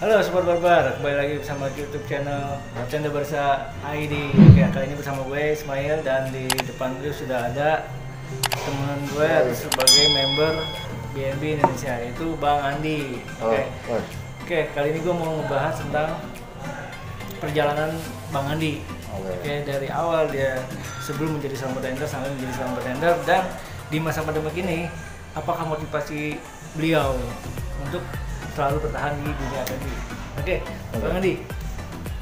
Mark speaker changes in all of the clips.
Speaker 1: Halo Sobat Barbar, kembali lagi bersama YouTube channel Bartender Barca ID. Oke, kali ini bersama gue Ismail dan di depan gue sudah ada teman gue sebagai member BNB Indonesia, yaitu Bang Andi. Oke, kali ini gue mau ngebahas tentang perjalanan Bang Andi. Oke, dari awal dia sebelum menjadi seorang bartender sampai menjadi seorang bartender, dan di masa pandemi ini apakah motivasi beliau untuk selalu bertahan di dunia F&B. Oke, Bang Andi,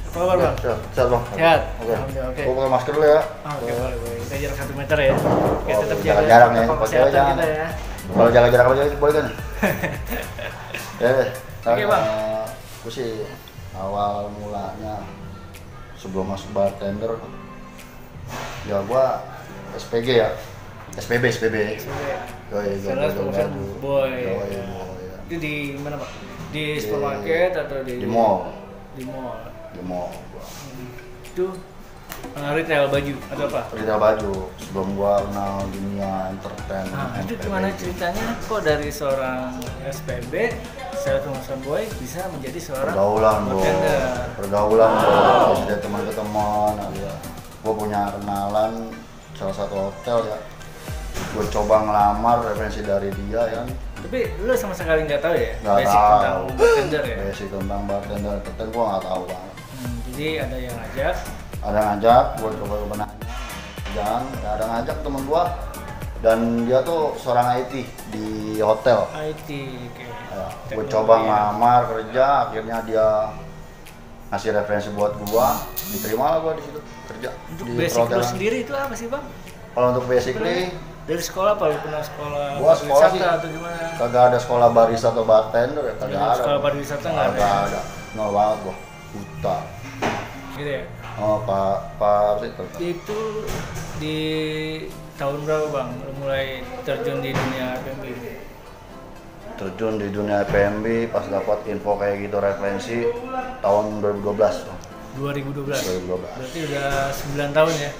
Speaker 1: apa kabar Bang?
Speaker 2: Sehat Bang.
Speaker 1: Sehat.
Speaker 2: Alhamdulillah. Oke. Gue pakai masker dulu ya.
Speaker 1: Oke, boleh. Kita jarak 1 meter ya. Oke, tetap jaga
Speaker 2: jarang ya.
Speaker 1: protokol kesehatan kita ya.
Speaker 2: Kalau jaga-jarak aja boleh kan? Ya deh.
Speaker 1: Oke, Bang.
Speaker 2: Gue sih awal mulanya sebelum masuk bartender, ya gue SPG ya. SPB.
Speaker 1: Sales Promotion Boy. Itu di mana Pak? Di supermarket atau di
Speaker 2: mall?
Speaker 1: Di mall.
Speaker 2: Di mall.
Speaker 1: Itu retail baju atau apa?
Speaker 2: Retail baju. Sebelum gua kenal dunia entertain.
Speaker 1: Itu gimana ceritanya? Kok dari seorang SPB, Sales Promotion Boy, bisa menjadi seorang bartender?
Speaker 2: Pergaulan dari teman ke teman. Gua punya kenalan salah satu hotel ya. Gue coba ngelamar, referensi dari dia ya.
Speaker 1: Tapi lu sama sekali nggak tahu ya?
Speaker 2: Nggak
Speaker 1: basic
Speaker 2: tahu.
Speaker 1: Tentang bartender ya?
Speaker 2: Basic tentang bartender, tertentu gue nggak tahu banget.
Speaker 1: Jadi ada yang ngajak?
Speaker 2: Ada ngajak, gue coba nanya. Jangan, ada ngajak temen gue. Dan dia tuh seorang IT di hotel.
Speaker 1: IT, oke.
Speaker 2: Ya, gue coba ngelamar kerja, akhirnya dia ngasih referensi buat gue. Diterima lah gue di situ kerja.
Speaker 1: Untuk
Speaker 2: di
Speaker 1: basic lu sendiri itu apa sih Bang?
Speaker 2: Kalau untuk basically
Speaker 1: dari sekolah apa? Lu pernah sekolah
Speaker 2: gua sekolah sih
Speaker 1: atau gimana?
Speaker 2: kagak ada sekolah barista atau bartender ya, kagak ada.
Speaker 1: Sekolah pariwisata nggak
Speaker 2: ada. Nol banget gua, buta.
Speaker 1: Gitu ya?
Speaker 2: Oh Pak
Speaker 1: Itu di tahun berapa Bang? Lu mulai terjun di dunia F&B?
Speaker 2: Terjun di dunia F&B pas dapat info kayak gitu referensi tahun 2012.
Speaker 1: 2012. Berarti udah 9 tahun ya?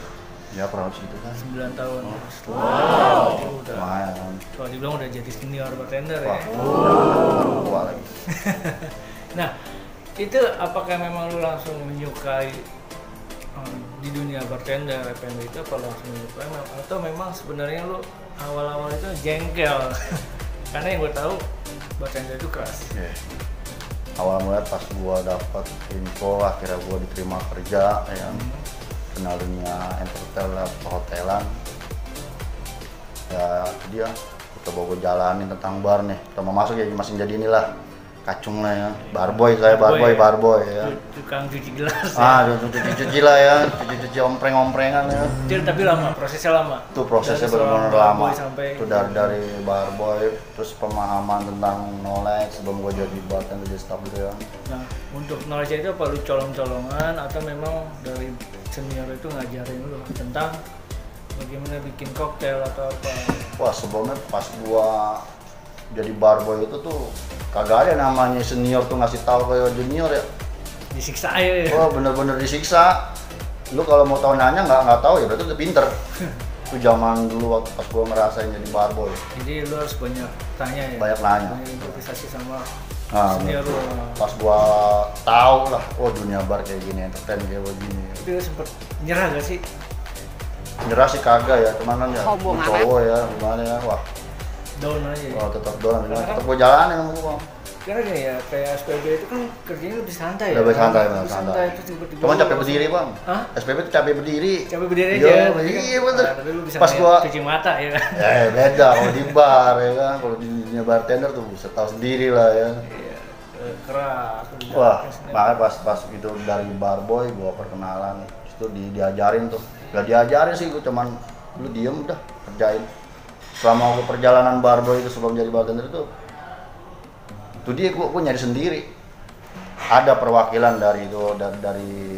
Speaker 2: Ya kurang lebih gitu kan.
Speaker 1: 9 tahun.
Speaker 2: Wow.
Speaker 1: Lumayan. Soalnya dibilang udah jadi senior bartender ya.
Speaker 2: Wah, lagi.
Speaker 1: Nah, itu apakah memang lu langsung menyukai di dunia bartender F&B itu, apa langsung menyukai atau memang sebenarnya lu awal-awal itu jengkel? Karena yang gue tahu bartender itu keras.
Speaker 2: Yeah. Awal mulai pas gua dapat info akhirnya gua diterima kerja ya. Kenal dunia entertain perhotelan ya, dia coba gue jalanin tentang bar nih. Kita mau masuk ya masih jadi inilah kacung lah ya, barboy ya.
Speaker 1: Tukang cuci gelas
Speaker 2: cuci lah ya, cuci omprengan ya.
Speaker 1: Tapi lama, prosesnya lama.
Speaker 2: Itu prosesnya benar-benar lama.
Speaker 1: Itu
Speaker 2: dari barboy, terus pemahaman tentang knowledge sebelum gue jadi bartender, jadi staff gitu ya.
Speaker 1: Nah, untuk knowledge itu apa lu colong-colongan atau memang dari senior itu ngajarin lu tentang bagaimana bikin koktail atau apa?
Speaker 2: Wah, sebelumnya pas gua jadi barboy itu tuh kagak ada namanya senior tuh ngasih tahu kayak junior ya.
Speaker 1: Disiksa aja ya.
Speaker 2: Oh, bener-bener disiksa. Lu kalau mau tahu nanya nggak tahu ya berarti udah pinter. Itu zaman dulu waktu pas gua ngerasain jadi barboy.
Speaker 1: Jadi lu harus banyak tanya ya.
Speaker 2: Banyak nanya.
Speaker 1: Banyak improvisasi sama
Speaker 2: senior lu. Pas gua tahu lah, oh dunia bar kayak gini, entertain kayak begini.
Speaker 1: Tapi lu sempet nyerah gak sih?
Speaker 2: Nyerah sih kagak ya, cuman kan ya cowok ya, gimana ya, wah.
Speaker 1: Down aja ya?
Speaker 2: Oh, tetap down, tetap gue jalanin sama gue.
Speaker 1: Karena gini ya, kayak SPB itu kan kerjanya lebih santai ya?
Speaker 2: Lebih santai.
Speaker 1: Terus tiba-tiba
Speaker 2: cuman capek berdiri Bang. Hah? SPB itu capek berdiri.
Speaker 1: Capek berdiri aja?
Speaker 2: Iya bener.
Speaker 1: Tapi lu bisa
Speaker 2: pas gua
Speaker 1: cuci mata ya kan?
Speaker 2: Beda kalau di bar ya kan, kalau di dunia bartender tuh bisa tahu sendiri lah ya.
Speaker 1: Iya, keras.
Speaker 2: Wah, makanya pas gitu dari barboy gua perkenalan, itu diajarin tuh. Gak diajarin sih, gua cuman lu diem udah kerjain. Selama perjalanan barboy itu sebelum jadi bartender itu dia gue nyari sendiri. Ada perwakilan dari itu dari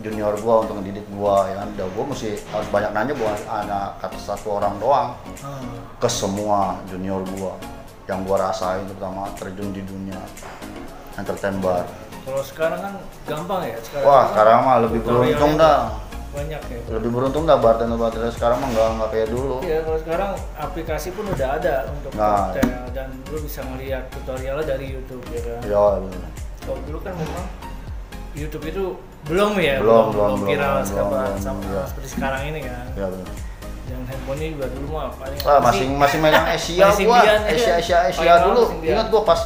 Speaker 2: junior gue untuk mendidik gue ya kan. Gue mesti harus banyak nanya, bukan hanya kata satu orang doang ke semua junior gue yang gue rasain, terutama terjun di dunia entertain bar.
Speaker 1: Kalau sekarang kan gampang ya sekarang.
Speaker 2: Wah, sekarang mah lebih beruntung dah.
Speaker 1: Banyak ya.
Speaker 2: Lebih beruntung dah bartender sekarang mah nggak kayak dulu.
Speaker 1: Iya, kalau sekarang aplikasi pun udah ada untuk koktail dan lu bisa ngeliat tutorialnya dari YouTube ya kan.
Speaker 2: Iya benar.
Speaker 1: Kalau dulu kan memang YouTube itu belum
Speaker 2: Belum,
Speaker 1: viral
Speaker 2: belum, iya.
Speaker 1: seperti sekarang ini kan.
Speaker 2: Ya benar.
Speaker 1: Yang handphone ini juga dulu mah paling
Speaker 2: Masih megang Asia
Speaker 1: masih
Speaker 2: gua.
Speaker 1: Symbian aja.
Speaker 2: Asia
Speaker 1: Paling lama
Speaker 2: dulu.
Speaker 1: Symbian.
Speaker 2: Ingat gua pas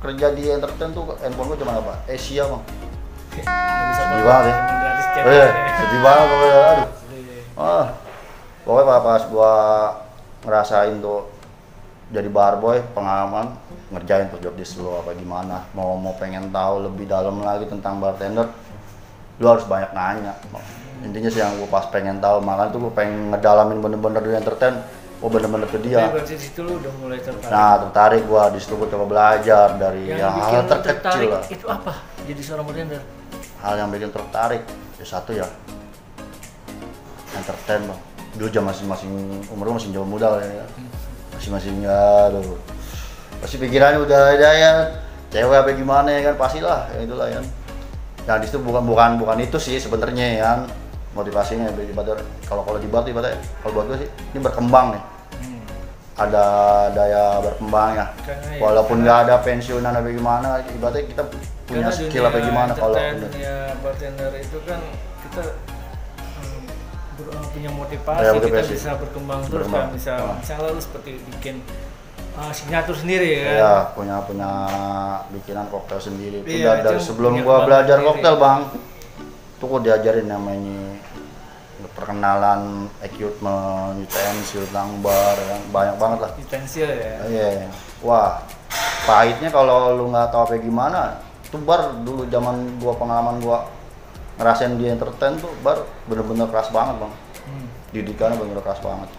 Speaker 2: kerja di entertain tuh handphone gua cuma apa? Asia, Bang.
Speaker 1: nggak bisa
Speaker 2: Sedih banget ya.
Speaker 1: gratis chat.
Speaker 2: Oh, iya, sedih banget pokoknya. Aduh. Ah. Pokoknya pas gua ngerasain tuh jadi barboy, pengalaman ngerjain tuh job desk lu apa gimana, mau pengen tahu lebih dalam lagi tentang bartender, lu harus banyak nanya. Intinya sih yang gue pas pengen tahu, makanya tuh gue pengen ngedalamin bener-bener di entertain, gue bener-bener ke dia.
Speaker 1: Jadi berarti di situ lu udah mulai tertarik.
Speaker 2: Nah tertarik gue di situ, gue coba belajar dari
Speaker 1: yang bikin
Speaker 2: hal
Speaker 1: lu
Speaker 2: terkecil
Speaker 1: tertarik
Speaker 2: lah.
Speaker 1: itu apa? Jadi seorang bartender.
Speaker 2: Hal yang bikin tertarik, ya satu ya entertain bang. Dulu masing-masing umur gue masih jauh muda lah ya. Masing-masing ya, aduh. Pasti pikirannya udah ada ya, cewek apa gimana ya kan, pastilah ya itulah ya. Nah di situ bukan itu sih sebenarnya ya, motivasinya ibarat kalau di bar ibaratnya kalau buat gue sih ini berkembang nih. Ada daya berkembang ya. Walaupun nggak ada pensiunan apa gimana, ibaratnya kita punya skill apa gimana kalau
Speaker 1: dunia bartender itu kan kita punya motivasi, kita bisa berkembang terus kan, misalnya lu seperti bikin signatur sendiri kan.
Speaker 2: Iya, punya bikinan koktail sendiri. Itu
Speaker 1: Iya,
Speaker 2: dari
Speaker 1: itu
Speaker 2: sebelum
Speaker 1: punya
Speaker 2: gua belajar
Speaker 1: sendiri.
Speaker 2: koktail, Bang. Tuh gua diajarin namanya perkenalan equipment, utensil, bar, kan banyak banget lah.
Speaker 1: Utensil ya.
Speaker 2: Iya. Wah, pahitnya kalau lu nggak tahu apa gimana. Tuh bar dulu zaman gua pengalaman gua ngerasain di entertain tuh bar bener-bener keras banget, Bang. Didikannya bener-bener keras banget.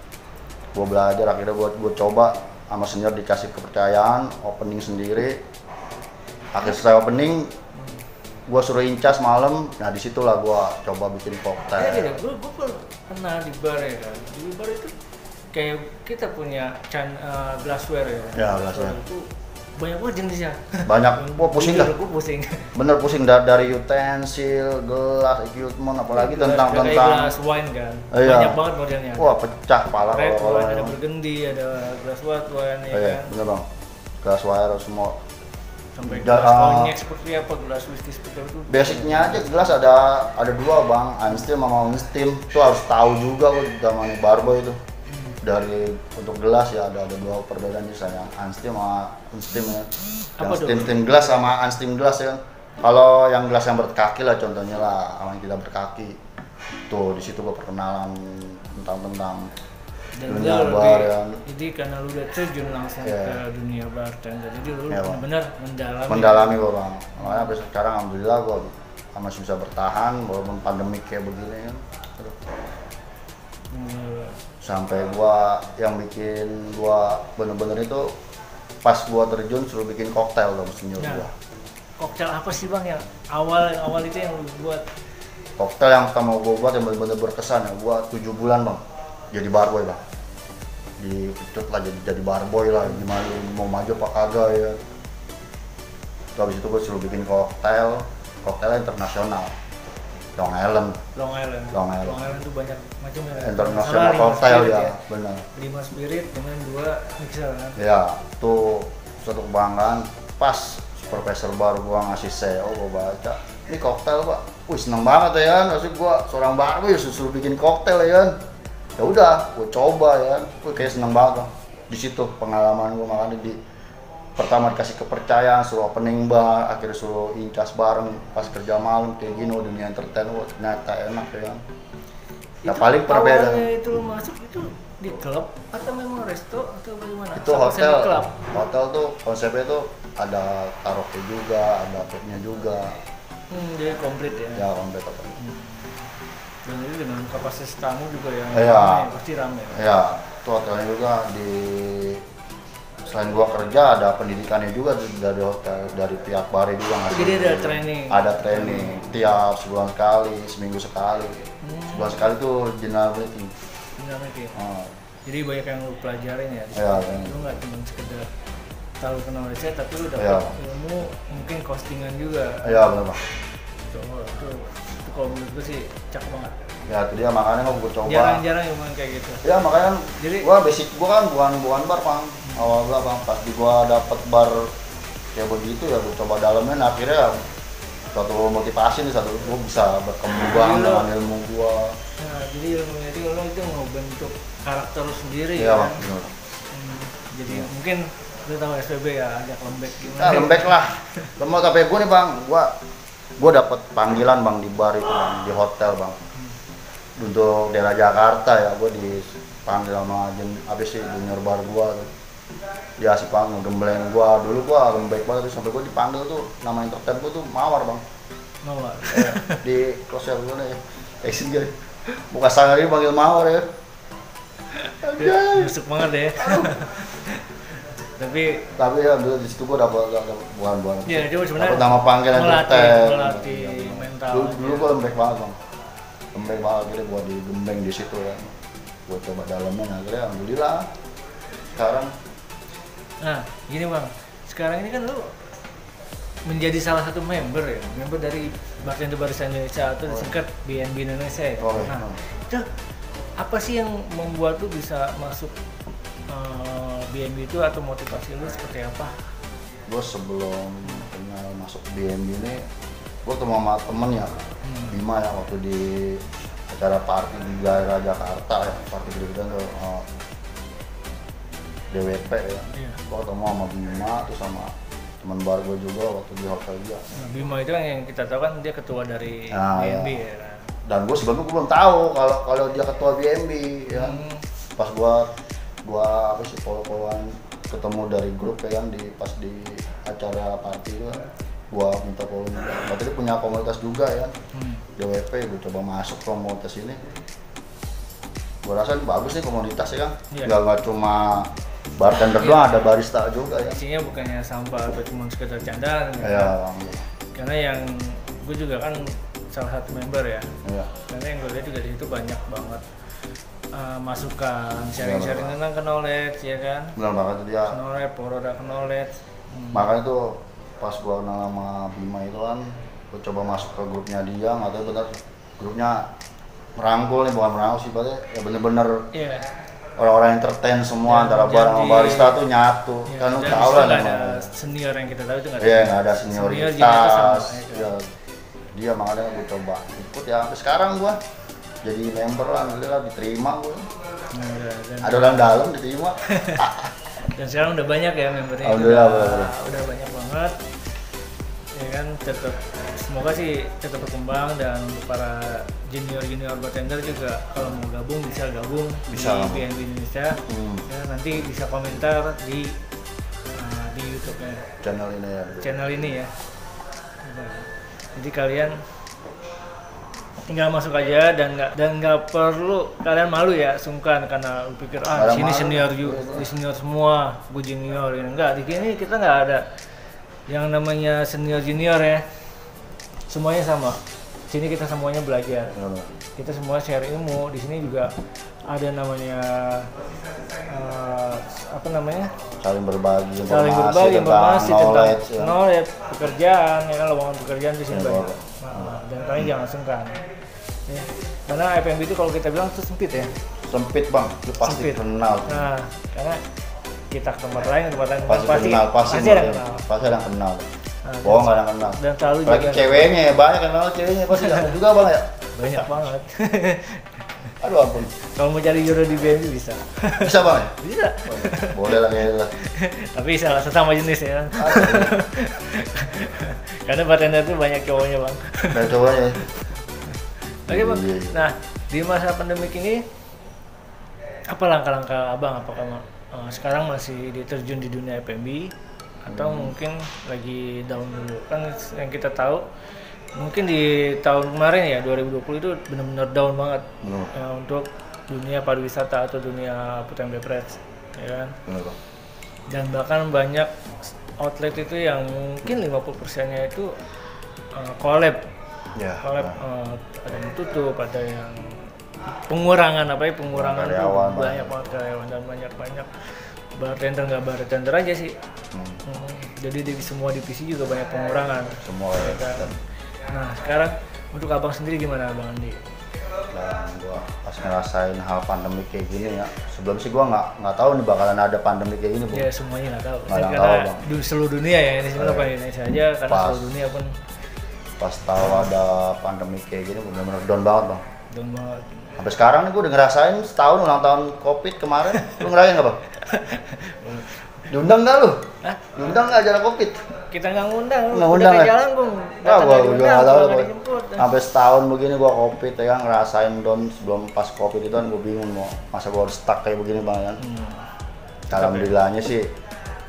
Speaker 2: Gua belajar akhirnya gua coba sama senior dikasih kepercayaan, opening sendiri. Akhir selesai opening, gua suruh incas malam. Nah disitulah gua coba bikin koktail.
Speaker 1: Iya, gue pernah di bar ya kan. Di bar itu kayak kita punya glassware ya.
Speaker 2: Ya, glassware.
Speaker 1: Itu banyak banget jenisnya.
Speaker 2: Banyak, gua pusing dah.
Speaker 1: Gue pusing.
Speaker 2: Bener pusing dari utensil, gelas, equipment, apalagi tentang
Speaker 1: kayak gelas wine kan.
Speaker 2: Iya.
Speaker 1: Banyak banget modelnya.
Speaker 2: Wah pecah pala
Speaker 1: Red
Speaker 2: kalau
Speaker 1: wine, ada bergendi, ada glass white wine ya
Speaker 2: iya,
Speaker 1: kan.
Speaker 2: bener bang. Gelas wire semua.
Speaker 1: Sampai
Speaker 2: Da-
Speaker 1: gelas cognac seperti apa, gelas whisky seperti itu.
Speaker 2: Basicnya aja gelas ada dua bang, unsteam sama unsteam. Itu harus tahu juga kok zaman barboy itu. Dari untuk gelas ya ada dua perbedaan sih saya, unsteam sama unsteam ya.
Speaker 1: Apa
Speaker 2: Yang
Speaker 1: tuh?
Speaker 2: steam gelas sama unsteam gelas ya kan. Kalau yang gelas yang berkaki lah contohnya lah, sama yang tidak berkaki. Tuh di situ gua perkenalan tentang
Speaker 1: Dan
Speaker 2: dunia
Speaker 1: lu
Speaker 2: bar
Speaker 1: lebih-
Speaker 2: ya.
Speaker 1: jadi karena lu udah terjun langsung
Speaker 2: Iya.
Speaker 1: ke dunia bartender, jadi lu
Speaker 2: Iya, Bang.
Speaker 1: benar-benar
Speaker 2: Mendalami gua bang. Makanya sampai sekarang alhamdulillah gua masih bisa bertahan walaupun pandemi kayak begini kan. Sampai gua yang bikin gua bener-bener itu pas gua terjun suruh bikin koktail dong senior
Speaker 1: Nah,
Speaker 2: gua.
Speaker 1: koktail apa sih bang yang awal itu yang lu buat?
Speaker 2: Koktail yang pertama gua buat yang bener-bener berkesan ya, gua 7 bulan bang jadi barboy bang. Dipecut lah jadi barboy lah, gimana lu mau maju apa kagak ya. Terus habis itu gua suruh bikin koktail internasional. Long Island
Speaker 1: itu banyak macam ya.
Speaker 2: internasional
Speaker 1: Salah, 5
Speaker 2: koktail
Speaker 1: spirit
Speaker 2: ya, benar.
Speaker 1: 5 spirit dengan 2 mixer kan.
Speaker 2: Ya, itu suatu kebanggaan. Pas supervisor baru gua ngasih CEO, gua baca, ini koktail pak. Wih seneng banget ya kan, maksud gua seorang baru ya suruh bikin koktail ya kan. Ya udah, gua coba ya kan. Wih kayak seneng banget bang. Di situ pengalaman gua makanya pertama dikasih kepercayaan, suruh opening bar, akhirnya suruh incas bareng pas kerja malam kayak gini, dunia entertain, wah ternyata enak ya kan. Ya
Speaker 1: Itu
Speaker 2: paling perbedaan.
Speaker 1: awalnya itu lu masuk itu di klub atau memang resto atau bagaimana?
Speaker 2: Itu
Speaker 1: Sama
Speaker 2: hotel,
Speaker 1: semi club.
Speaker 2: hotel tuh konsepnya tuh ada karaoke juga, ada pubnya juga,
Speaker 1: Jadi komplit ya.
Speaker 2: ya komplit hotel.
Speaker 1: Dan itu dengan kapasitas tamu juga yang
Speaker 2: Iya.
Speaker 1: ramai, pasti ramai.
Speaker 2: Ya, itu hotelnya juga selain gua kerja ada pendidikannya juga dari hotel, dari pihak bare juga ngasih.
Speaker 1: Jadi ada training.
Speaker 2: Ada training tiap sebulan sekali, seminggu sekali. Sebulan sekali tuh general meeting.
Speaker 1: Benar nih.
Speaker 2: Oh,
Speaker 1: Jadi banyak yang lu pelajarin ya. di
Speaker 2: Iya,
Speaker 1: situ.
Speaker 2: iya.
Speaker 1: Lu nggak cuma sekedar tahu kenal riset, tapi lu dapat
Speaker 2: Iya.
Speaker 1: ilmu mungkin costingan juga.
Speaker 2: iya benar bang.
Speaker 1: Itu kalau menurut gue sih cakep banget.
Speaker 2: Ya itu dia makanya gua coba.
Speaker 1: Jarang-jarang yang main kayak gitu.
Speaker 2: Ya makanya
Speaker 1: Jadi-
Speaker 2: gua basic gua kan bukan bar bang. Awal gua bang pas di gua dapet bar kayak begitu ya gue coba dalemin, akhirnya satu motivasi nih, satu gue bisa berkembang dengan ilmu gue.
Speaker 1: Nah, jadi ilmunya itu lo itu ngebentuk karakter lo sendiri
Speaker 2: Iya
Speaker 1: kan.
Speaker 2: bang, bener.
Speaker 1: Jadi mungkin lo tahu SPB ya, ajak lembek gimana?
Speaker 2: Nah, lembek lah. Lembek tapi gue nih bang, gue dapet panggilan bang di bar itu bang, di hotel bang. Untuk daerah Jakarta ya, gue dipanggil sama abis sih junior bar gue tuh. Dia asik banget ngegembleng gue, dulu gue lembek banget tuh, sampai gue dipanggil tuh, nama entertain gue tuh Mawar bang.
Speaker 1: Mawar?
Speaker 2: Di closer gue nih, exit gue. Buka sangar ini panggil Mawar ya.
Speaker 1: Masuk banget ya. Tapi
Speaker 2: ya dulu di situ gue dapet bukan
Speaker 1: ya, itu sebenarnya
Speaker 2: dapet nama panggilan entertain.
Speaker 1: melatih mental.
Speaker 2: Dulu gue lembek banget bang, lembek banget, akhirnya gue digembleng di situ ya. Gue coba dalemin, akhirnya alhamdulillah sekarang.
Speaker 1: Nah, gini bang, sekarang ini kan lu menjadi salah satu member ya, member dari Bartender Barista Indonesia atau disingkat BNB Indonesia ya. Nah, itu apa sih yang membuat lu bisa masuk BNB itu, atau motivasi lu seperti apa?
Speaker 2: Gue sebelum kenal masuk BNB ini, gue ketemu sama temen ya, Bima ya, waktu di acara party di daerah Jakarta ya, party gede-gedean tuh, DWP ya. Gue ketemu sama Bima, terus sama teman bar gue juga waktu di hotel dia.
Speaker 1: Nah, Bima itu kan yang kita tahu kan dia ketua dari BNB ya.
Speaker 2: Dan gue sebelumnya gue belum tahu kalau dia ketua BNB ya. Pas gua apa sih follow-followan ketemu dari grup ya kan, pas di acara party itu kan, gua minta follow juga. Berarti dia punya komunitas juga ya. DWP, gue coba masuk komunitas ini. Gua rasa ini bagus nih komunitas ya kan. Nggak cuma bartender doang, ada barista juga ya.
Speaker 1: Isinya bukannya sampah atau cuma sekedar candaan.
Speaker 2: Iya.
Speaker 1: Karena yang gue juga kan salah satu member ya.
Speaker 2: Iya.
Speaker 1: Karena yang gue lihat juga di situ banyak banget masukan, sharing-sharing tentang knowledge ya kan.
Speaker 2: Benar banget itu dia.
Speaker 1: Knowledge, produk knowledge.
Speaker 2: Makanya tuh pas gua kenal sama Bima itu kan, gua coba masuk ke grupnya dia, nggak tahu benar grupnya merangkul nih, bukan merangkul sih, berarti ya bener-bener orang-orang entertain semua, antara barang sama barista tuh nyatu. Kan lu tahu lah,
Speaker 1: nggak ada senior yang kita tahu itu nggak ada.
Speaker 2: Iya, nggak ada senioritas. Ya, dia makanya gua coba ikut ya, sampai sekarang gua jadi member lah, alhamdulillah diterima gua. Ada orang dalam diterima.
Speaker 1: Dan sekarang udah banyak ya membernya.
Speaker 2: Alhamdulillah,
Speaker 1: udah banyak banget. Ya kan, tetap semoga sih tetap berkembang, dan untuk para junior bartender juga kalau mau gabung bisa gabung di BNB Indonesia. Ya, nanti bisa komentar di YouTube-nya. Channel ini ya. Jadi kalian tinggal masuk aja, dan nggak perlu kalian malu ya, sungkan karena lu pikir di sini senior semua, gue junior ini. Enggak, di sini kita nggak ada yang namanya senior junior ya, semuanya sama. Sini kita semuanya belajar, kita semua share ilmu. Di sini juga ada namanya
Speaker 2: saling berbagi
Speaker 1: informasi tentang knowledge, pekerjaan ya kan, lowongan pekerjaan di sini banyak. Dan kalian jangan sungkan ya. Karena FMB itu kalau kita bilang itu sempit ya,
Speaker 2: sempit bang, itu pasti kenal.
Speaker 1: Nah, karena kita ke tempat lain
Speaker 2: pasti ada yang kenal. Bohong nggak ada yang kenal. Dan selalu juga ceweknya ya, banyak kenal ceweknya pasti juga bang ya.
Speaker 1: Banyak banget.
Speaker 2: Aduh ampun.
Speaker 1: Kalau mau cari jodoh di BNB bisa.
Speaker 2: Bisa bang ya?
Speaker 1: Bisa.
Speaker 2: Boleh lah kayaknya.
Speaker 1: Tapi salah sesama jenis ya kan. Karena bartender itu banyak cowoknya bang.
Speaker 2: Banyak cowoknya.
Speaker 1: Oke bang. Nah, di masa pandemik ini apa langkah-langkah abang? Apakah sekarang masih diterjun di dunia FMB atau mungkin lagi down dulu? Kan yang kita tahu mungkin di tahun kemarin ya 2020 itu benar-benar down banget ya, untuk dunia pariwisata atau dunia food and beverage ya kan. Dan bahkan banyak outlet itu yang mungkin 50%-nya itu collab. Ada yang tutup, ada yang pengurangan
Speaker 2: karyawan,
Speaker 1: banyak banget karyawan, dan banyak bartender nggak bartender aja sih. Jadi di semua divisi juga banyak pengurangan semua ya kan. Nah sekarang untuk abang sendiri gimana bang Andi?
Speaker 2: Dan gua pas ngerasain hal pandemi kayak gini ya. Sebelum sih gua nggak tahu nih bakalan ada pandemi kayak gini, Bang.
Speaker 1: Ya semuanya nggak tahu.
Speaker 2: Nggak
Speaker 1: Karena
Speaker 2: tahu, Bang.
Speaker 1: di seluruh dunia ya, ini sebenarnya bukan Indonesia aja, karena
Speaker 2: Pas.
Speaker 1: seluruh dunia pun
Speaker 2: Pas tahu ada pandemi kayak gini bener-bener down banget, Bang.
Speaker 1: down banget.
Speaker 2: Sampai sekarang nih gua udah ngerasain setahun ulang tahun Covid kemarin. Lu ngerasain nggak, Bang? Diundang nggak lu?
Speaker 1: Hah?
Speaker 2: Diundang nggak acara Covid?
Speaker 1: Kita nggak ngundang,
Speaker 2: Nggak
Speaker 1: udah
Speaker 2: ngundang
Speaker 1: ke
Speaker 2: ya?
Speaker 1: jalan Bung.
Speaker 2: Ah,
Speaker 1: Datang
Speaker 2: gua
Speaker 1: nggak
Speaker 2: juga
Speaker 1: diundang,
Speaker 2: nggak tahu
Speaker 1: kalau
Speaker 2: gua.
Speaker 1: nggak dijemput.
Speaker 2: Sampai setahun begini gua Covid ya kan, ngerasain down sebelum pas Covid itu kan gua bingung mau masa gua harus stuck kayak begini, Bang kan. Alhamdulillahnya sih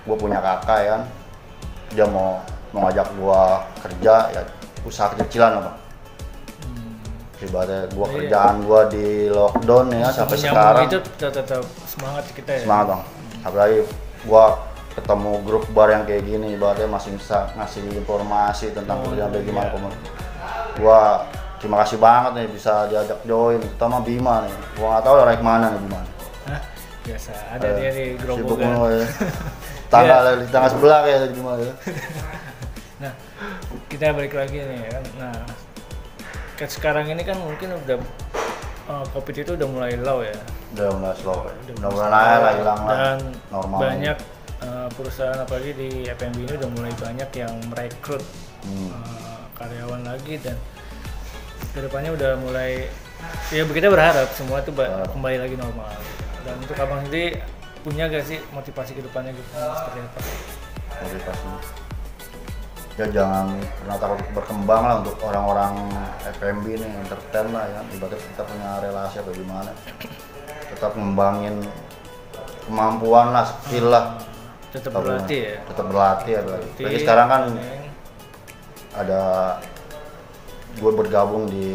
Speaker 2: gua punya kakak ya kan. Dia mau ngajak gua kerja ya, usaha kecilan lah, Bang. Ibaratnya gua
Speaker 1: Iya.
Speaker 2: kerjaan gua di lockdown ya sampai
Speaker 1: Menyambung
Speaker 2: sekarang.
Speaker 1: itu tetap semangat kita ya.
Speaker 2: Semangat, Bang. Apalagi gua ketemu grup bar yang kayak gini, ibaratnya masih bisa ngasih informasi tentang kerjaan
Speaker 1: iya.
Speaker 2: bagaimana komunitas. Gua terima kasih banget nih bisa diajak join, terutama Bima nih. Gua nggak tahu arah kemana nih Bima.
Speaker 1: Hah? Biasa, ada dia di
Speaker 2: Sibuk
Speaker 1: Grobogan.
Speaker 2: mulu ya. Di tangga sebelah kayak Bima ya.
Speaker 1: Nah, kita balik lagi nih kan. Nah, kan sekarang ini kan mungkin udah Covid itu udah mulai low ya.
Speaker 2: Udah mulai slow. Udah mulai naik lah, hilang lah.
Speaker 1: Dan
Speaker 2: Normal.
Speaker 1: banyak perusahaan apalagi di F&B ini udah mulai banyak yang merekrut karyawan lagi, dan kedepannya udah mulai ya kita berharap semua itu kembali lagi normal. Dan untuk abang sendiri punya gak sih motivasi kedepannya gitu seperti apa?
Speaker 2: Motivasi. Ya jangan pernah takut berkembang lah untuk orang-orang F&B nih, entertain lah ya. Ibaratnya kita punya relasi apa gimana. Tetap ngembangin kemampuan lah, skill lah.
Speaker 1: Tetap berlatih ya.
Speaker 2: Tetap berlatih ya.
Speaker 1: Berlatih,
Speaker 2: Lagi sekarang kan
Speaker 1: training.
Speaker 2: ada gue bergabung di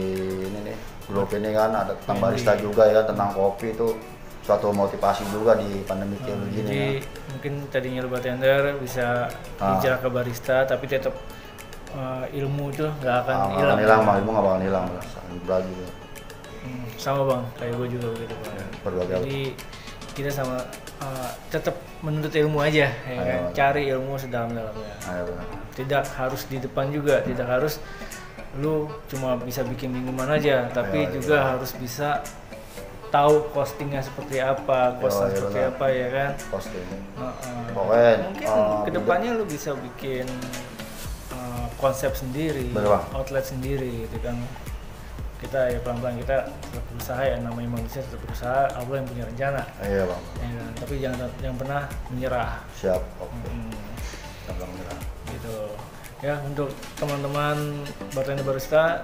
Speaker 2: ini nih grup ini kan, ada tentang barista juga ya, tentang kopi itu suatu motivasi juga di pandemi kayak begini
Speaker 1: Jadi
Speaker 2: ya.
Speaker 1: mungkin tadinya lu bartender bisa hijrah ke barista, tapi tetap ilmu itu nggak akan hilang.
Speaker 2: Hilang mah, ilmu nggak bakal hilang lah, belajar juga.
Speaker 1: Sama bang, kayak gue juga begitu bang.
Speaker 2: Berbagai
Speaker 1: Jadi kita sama tetap menuntut ilmu aja, ya kan? Cari ilmu sedalam-dalamnya.
Speaker 2: Ayo, benar.
Speaker 1: Tidak harus di depan juga, tidak harus lu cuma bisa bikin minuman aja, tapi juga harus bisa tahu costingnya seperti apa, costnya seperti
Speaker 2: benar.
Speaker 1: apa ya kan.
Speaker 2: Posting.
Speaker 1: Pokoknya
Speaker 2: Pokoknya
Speaker 1: mungkin kedepannya lu bisa bikin konsep sendiri,
Speaker 2: Bener, Bang.
Speaker 1: outlet sendiri gitu kan. Kita ya pelan-pelan kita tetap berusaha ya, namanya manusia tetap berusaha, Allah yang punya rencana.
Speaker 2: Iya bang.
Speaker 1: Ya kan? Tapi jangan pernah menyerah.
Speaker 2: Siap. Oke.
Speaker 1: Hmm,
Speaker 2: Siap bang. Benar.
Speaker 1: gitu. Ya untuk teman-teman bartender barista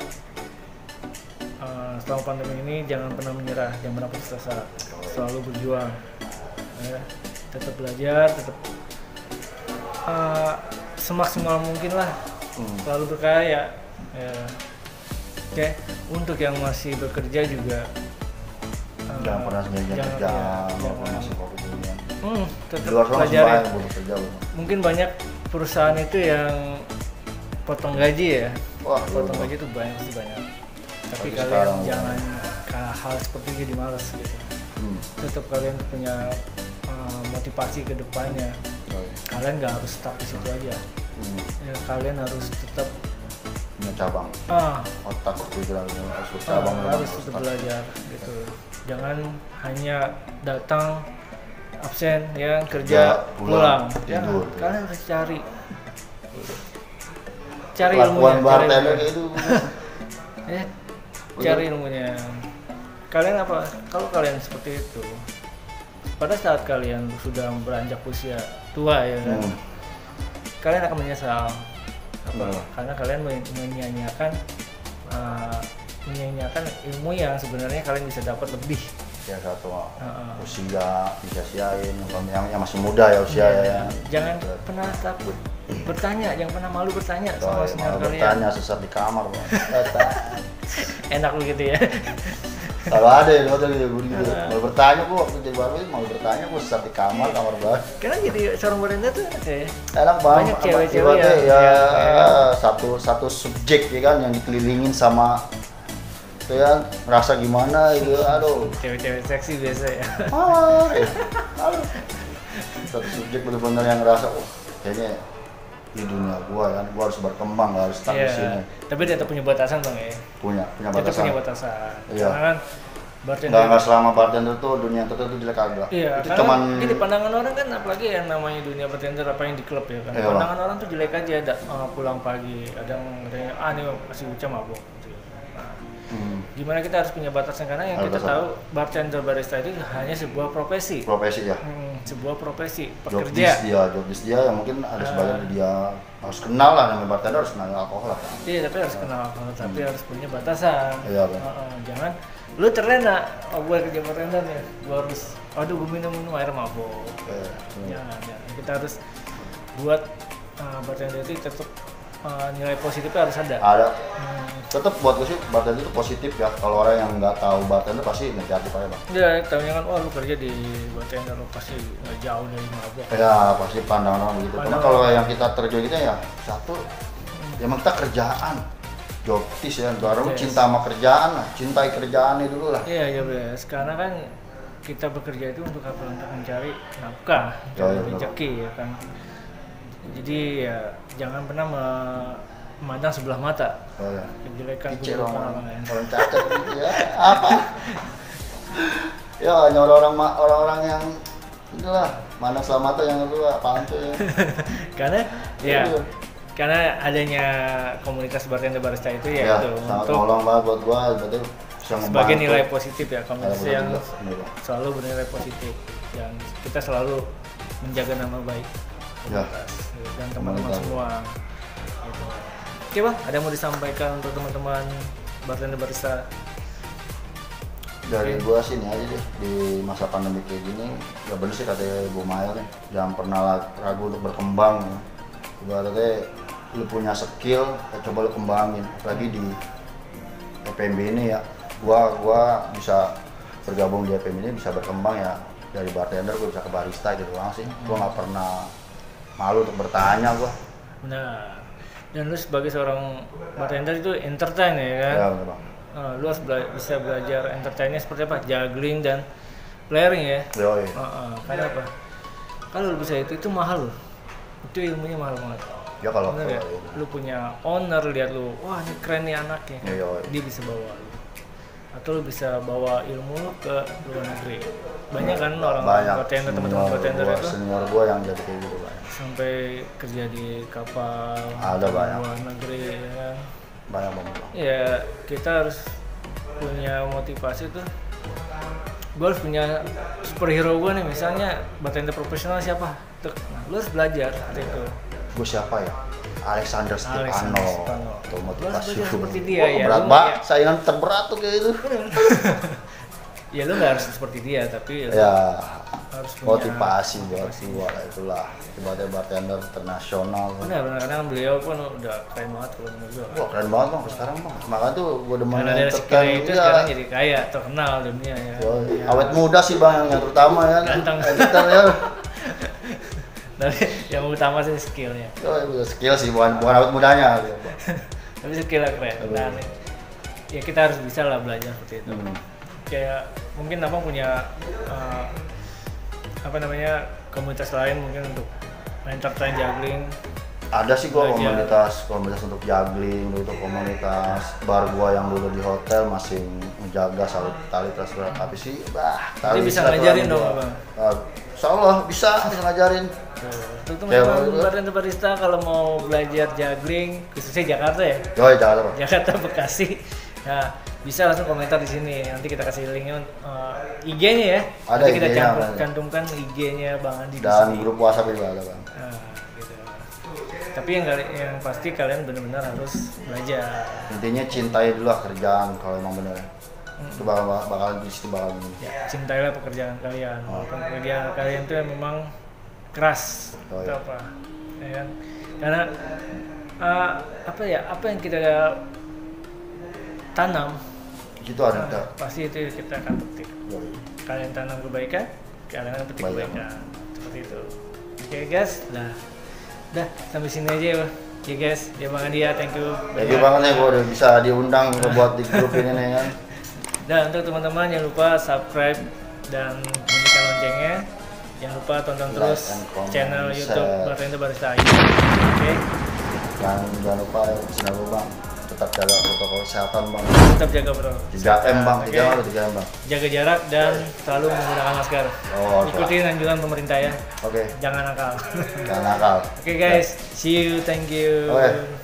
Speaker 1: selama pandemi ini jangan pernah menyerah, jangan pernah putus asa, selalu berjuang. Ya, tetap belajar, tetap semaksimal mungkin lah, selalu berkarya. Ya. Oke, untuk yang masih bekerja juga
Speaker 2: Jangan pernah sendirian
Speaker 1: jangan-
Speaker 2: kerja,
Speaker 1: ya,
Speaker 2: walaupun
Speaker 1: jangan.
Speaker 2: masih covid ini. Di
Speaker 1: tetap
Speaker 2: luar sana masih
Speaker 1: pelajari.
Speaker 2: banyak butuh kerja bang.
Speaker 1: Mungkin banyak perusahaan itu yang potong gaji ya.
Speaker 2: Wah,
Speaker 1: Potong
Speaker 2: iya,
Speaker 1: gaji itu banyak sih banyak. Tapi
Speaker 2: Tapi
Speaker 1: kalian
Speaker 2: sekarang,
Speaker 1: jangan hal seperti ini jadi malas gitu. Tetap kalian punya motivasi ke depannya. Kalian nggak harus stuck di situ aja. Ya, kalian harus tetap
Speaker 2: Punya cabang. Otak pikiran harus bercabang.
Speaker 1: harus tetap belajar gitu. Jangan hanya datang absen ya kerja pulang.
Speaker 2: tidur.
Speaker 1: Kalian harus cari
Speaker 2: Kelakuan
Speaker 1: ilmunya,
Speaker 2: bartender itu.
Speaker 1: ya, cari ilmunya. Kalian apa? Kalau kalian seperti itu, pada saat kalian sudah beranjak usia tua ya kan, kalian akan menyesal. Karena kalian menyanyiakan ilmu yang sebenarnya kalian bisa dapat lebih.
Speaker 2: Ya satu usia sia-siain yang masih muda ya usia ya.
Speaker 1: Jangan pernah takut bertanya, jangan pernah malu bertanya sama senior kalian.
Speaker 2: Bertanya sesat di kamar bang.
Speaker 1: Enak begitu ya.
Speaker 2: Kalau ada yang hotel gitu, mau bertanya gua waktu jadi baru mau bertanya gua sesat di kamar banget.
Speaker 1: Karena jadi seorang bartender tuh kayak
Speaker 2: Enak banget.
Speaker 1: banyak cewek-cewek
Speaker 2: ya,
Speaker 1: yang
Speaker 2: satu subjek ya kan yang dikelilingin sama itu ya, ngerasa gimana gitu, aduh.
Speaker 1: cewek-cewek seksi biasa ya.
Speaker 2: Aduh. Satu subjek benar-benar yang ngerasa, kayaknya di dunia gua kan, gua harus berkembang, gak harus stuck di sini.
Speaker 1: Tapi tetap punya batasan bang ya.
Speaker 2: Punya
Speaker 1: Tetap
Speaker 2: batasan.
Speaker 1: punya batasan.
Speaker 2: Iya.
Speaker 1: Karena kan bartender.
Speaker 2: Nggak selama bartender tuh dunia tertentu jelek kagak.
Speaker 1: Iya,
Speaker 2: Itu
Speaker 1: karena
Speaker 2: cuman
Speaker 1: gini pandangan orang kan, apalagi yang namanya dunia bartender apa yang di klub ya kan.
Speaker 2: Iya.
Speaker 1: Pandangan orang tuh jelek aja, pulang pagi, ada yang katanya ini masih bocah mabok. Gitu. Nah, gimana kita harus punya batasan, karena yang kita tahu bartender barista itu hanya sebuah profesi.
Speaker 2: Profesi ya.
Speaker 1: Sebuah profesi,
Speaker 2: Job
Speaker 1: pekerja.
Speaker 2: desk dia yang mungkin ada sebagian dia harus kenal lah, namanya bartender harus kenal alkohol lah kan.
Speaker 1: Iya, tapi harus kenal alkohol, tapi harus punya batasan.
Speaker 2: Iya, Bang.
Speaker 1: Jangan lu terlena, gue kerja bartender nih, gue harus, aduh gue minum air mabok. Jangan. Kita harus buat bartender itu tetap nilai positifnya harus ada.
Speaker 2: Ada. Tetap buat gue sih bartender itu positif ya. Kalau orang yang nggak tahu bartender pasti negatif aja bang.
Speaker 1: Iya, tahunya kan, lu kerja di bartender, lu pasti nggak jauh dari mabok.
Speaker 2: Ya pasti pandangan orang gitu. Karena kalau yang kita terjun gitu ya satu, emang kita kerjaan, jobtis ya. Baru cinta sama kerjaan lah, cintai kerjaannya dulu lah.
Speaker 1: Iya beres. Karena kan kita bekerja itu untuk apa? Untuk mencari nafkah, mencari rezeki ya kan. Jadi ya jangan pernah memandang sebelah mata. Kejelekan
Speaker 2: orang cacat gitu ya. Apa? Ya hanya orang-orang yang itulah mana sebelah mata yang itu apaan tuh ya.
Speaker 1: Karena adanya komunitas bartender barista itu ya itu
Speaker 2: sangat
Speaker 1: untuk
Speaker 2: nolong banget buat gua, berarti
Speaker 1: sebagai nilai positif ya, komunitas yang selalu bernilai positif dan kita selalu menjaga nama baik komunitas dan teman-teman semua gitu. Oke bang, ada yang mau disampaikan untuk teman-teman bartender barista?
Speaker 2: Dari gua sih ini aja deh, di masa pandemi kayak gini ya bener sih kata Bu Mael nih, jangan pernah ragu untuk berkembang. Ibaratnya lu punya skill, ya coba lu kembangin. Apalagi di FPMB ini ya, gua bisa bergabung di FPMB ini, bisa berkembang ya, dari bartender gua bisa ke barista gitu doang sih. Gua nggak pernah malu untuk bertanya gua.
Speaker 1: Nah, dan lu sebagai seorang bartender itu entertain ya kan?
Speaker 2: Ya bener bang.
Speaker 1: Lu harus bisa belajar entertainnya seperti apa, juggling dan playering ya. Karena apa? Kalau lu bisa itu mahal loh. Itu ilmunya mahal banget.
Speaker 2: Ya kalau
Speaker 1: ya? Lu punya owner, lihat lu, wah ini keren nih anaknya. Dia bisa bawa lu. Atau lu bisa bawa ilmu lu ke luar negeri. Banyak kan orang bartender, teman-teman bartender itu.
Speaker 2: Senior gua yang jadi kayak gitu banyak.
Speaker 1: Sampai kerja di kapal
Speaker 2: ada banyak
Speaker 1: luar negeri ya kan.
Speaker 2: Banyak banget.
Speaker 1: Ya kita harus punya motivasi tuh. Gue harus punya superhero gue nih, misalnya bartender profesional siapa? Nah, lu harus belajar itu.
Speaker 2: Gue siapa ya? Alexander Stefano. Tuh motivasi
Speaker 1: seperti dia ya.
Speaker 2: Berat banget, saingan terberat tuh kayak itu.
Speaker 1: Ya lu nggak harus seperti dia, tapi
Speaker 2: ya
Speaker 1: harus punya
Speaker 2: motivasi buat gua itulah. Ibaratnya bartender internasional.
Speaker 1: Benar, karena beliau pun udah keren banget kalau menurut gua.
Speaker 2: Wah keren banget bang sekarang bang. Makanya tuh gua demen
Speaker 1: entertain itu ya. Sekarang jadi kaya, terkenal dunia ya.
Speaker 2: Awet muda sih bang yang terutama ya.
Speaker 1: Ganteng.
Speaker 2: Editor ya.
Speaker 1: Tapi yang utama sih skillnya.
Speaker 2: Skill sih, bukan awet mudanya.
Speaker 1: Tapi skillnya keren. Dan ya kita harus bisa lah belajar seperti itu. Kayak mungkin abang punya komunitas lain mungkin untuk entertain juggling.
Speaker 2: Ada sih gua komunitas untuk juggling, untuk komunitas bar gua yang dulu di hotel masih menjaga tali silaturahmi, tapi sih
Speaker 1: tali bisa ngajarin dong bang.
Speaker 2: Insyaallah bisa ngajarin.
Speaker 1: Untuk teman-teman bartender barista kalau mau belajar juggling khususnya Jakarta ya.
Speaker 2: Jakarta bang.
Speaker 1: Jakarta Bekasi. Nah, bisa langsung komentar di sini. Nanti kita kasih linknya IG-nya ya.
Speaker 2: Ada
Speaker 1: nanti kita cantumkan IG-nya Bang Andi
Speaker 2: dan di grup WhatsApp juga ada bang.
Speaker 1: Nah, gitu. Tapi yang pasti kalian benar-benar harus belajar.
Speaker 2: Intinya cintai dulu lah kerjaan kalau emang bener. Itu bakal di situ bakal gini.
Speaker 1: Ya, cintailah pekerjaan kalian. Walaupun pekerjaan kalian itu memang keras atau apa. Ya kan? Karena apa yang kita tanam
Speaker 2: itu ada
Speaker 1: pasti itu kita akan petik. Kalian tanam kebaikan, kalian akan petik kebaikan. Seperti itu. Oke guys, dah sampai sini aja ya guys. Ya Bang Andi ya, thank you.
Speaker 2: Thank you banget nih, gua udah bisa diundang buat di grup ini nih kan.
Speaker 1: Dan untuk teman-teman jangan lupa subscribe dan bunyikan loncengnya. Jangan lupa tonton terus channel YouTube Bartender Barista ID. Oke.
Speaker 2: Jangan lupa channel bang. tetap jaga protokol kesehatan bang.
Speaker 1: Tetap jaga bro.
Speaker 2: 3M bang,
Speaker 1: Oke.
Speaker 2: 3M bang.
Speaker 1: Jaga jarak dan selalu menggunakan masker.
Speaker 2: Oh,
Speaker 1: Ikutin anjuran pemerintah ya.
Speaker 2: Oke.
Speaker 1: Jangan nakal.
Speaker 2: Jangan nakal.
Speaker 1: Oke guys, see you, thank you.
Speaker 2: Oke.